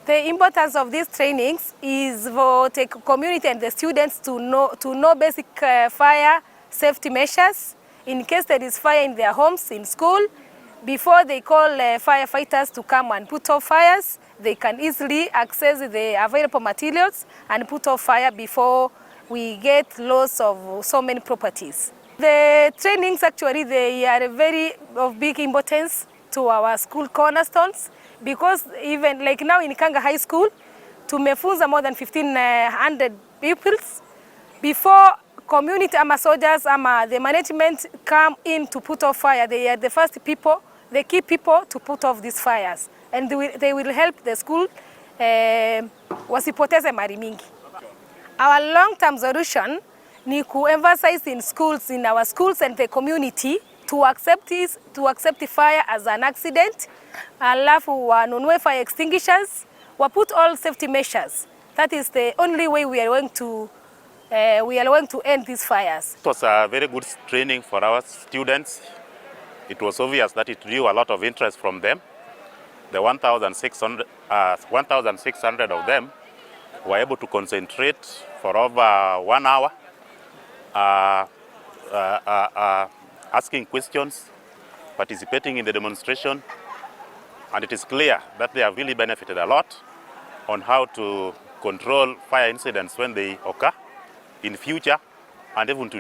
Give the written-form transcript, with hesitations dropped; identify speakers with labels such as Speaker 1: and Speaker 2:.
Speaker 1: The importance of these trainings is for the community and the students to know basic fire safety measures in case there is fire in their homes, in school. Before they call firefighters to come and put off fires, they can easily access the available materials and put off fire before we get loss of so many properties. The trainings actually, they are very of big importance to our school cornerstones, because even like now in Kanga High School, tumefunza more than 1,500 pupils. Before community ama soldiers ama the management come in to put off fire, they are the first people, the key people to put off these fires, and they will help the school wasipoteze mali mingi. Our long-term solution ni emphasize in schools, in our schools and the community to accept fire as an accident, alafu wanunue fire extinguishers, put all safety measures. That is the only way we are going to end these fires.
Speaker 2: It was a very good training for our students. It was obvious that it drew a lot of interest from them. The 1,600 of them were able to concentrate for over 1 hour, asking questions, participating in the demonstration, and it is clear that they have really benefited a lot on how to control fire incidents when they occur in future and even today.